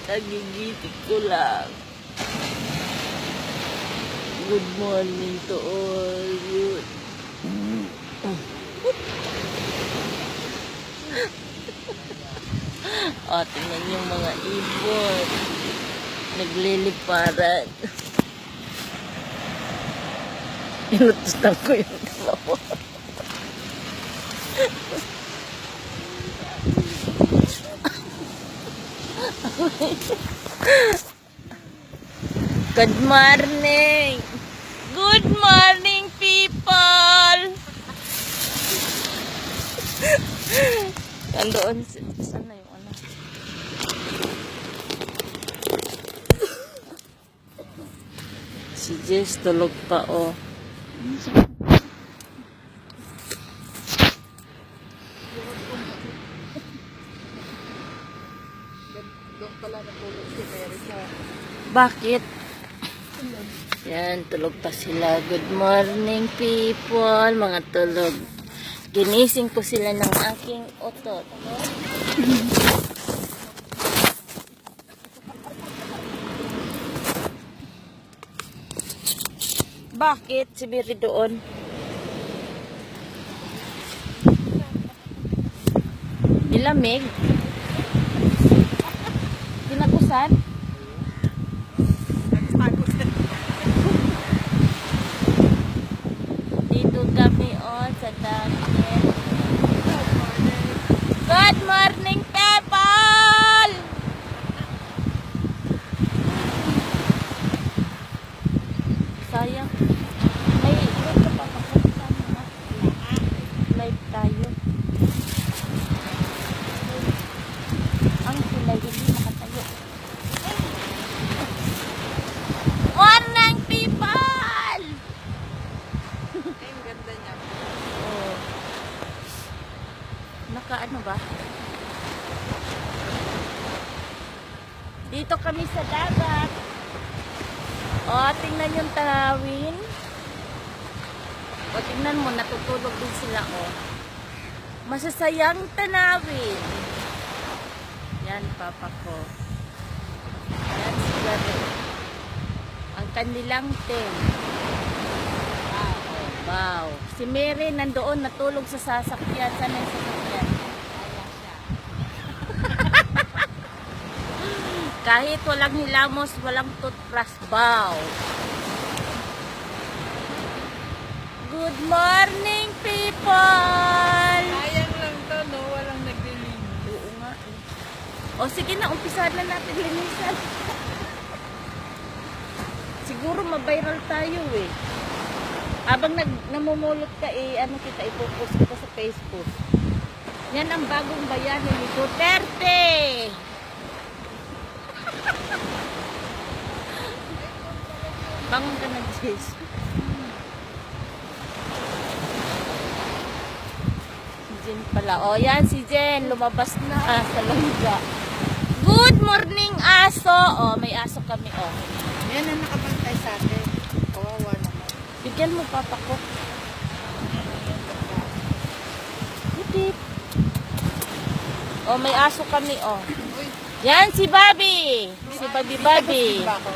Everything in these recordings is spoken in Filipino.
Nagigising ko lang. Good morning to all you. O, tingnan yung mga ibon. Nagliliparan. Inutusan ko yung dalawa. Good morning! Good morning, people! Nandoon, saan na yung ano? Si Jess tulog pa, oh. Bakit? Yan, tulog pa sila. Good morning, people. Mga tulog. Ginising ko sila ng aking otot. Bakit? Si Mary doon. Nilamig? Kinakusan? Dito kami sa dagat. Good morning, people! Sayang. May iwan ka pa kapag live tayo. Ang kulay hindi makatayo. Morning, people! Ay, ang ganda niya. Oh. Naka-ano ba? Dito kami sa dagat. O, tingnan yung tanawin. O, tingnan mo, natutulog din sila, o. Masasayang tanawin. Yan, papa ko. Yan, siguro. Ang kanilang tent. Wow. Si Mary nandoon, natulog sa sasakyan. Saan yung sasakyan? Kahit walang hilamos, walang toothbrush. Wow. Good morning, people! Sayang lang to, no? Walang naglilim. Oo nga eh. O sige na, umpisahan na natin linisan. Siguro mabiral tayo eh. Habang namumulot ka eh, ano kita, ipopost kita sa Facebook. Yan ang bagong bayani ni Duterte! Bangon ka na, Jess. Si Jen pala. O, yan si Jen. Lumabas na sa langga. Good morning, aso. O, may aso kami, o. Yan ang nakapantay sa atin. Kawawa naman. Bigyan mo, papa ko. Hipip. O, may aso kami, o. Uy, Yan, si Bobby. Si Bobby. ba ako?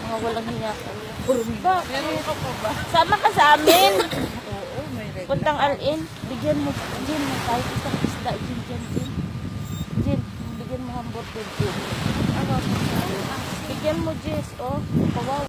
Mga walang hiya ko. Kurumba. Meron ka pa ba? Sama ka sa amin. Oo, may regla. Puntang Alin. Bigyan mo. Jin, kahit isang isda. Jin. Bigyan mo hamburger, Jin. Bigyan mo, Jess. Oh, kawawa.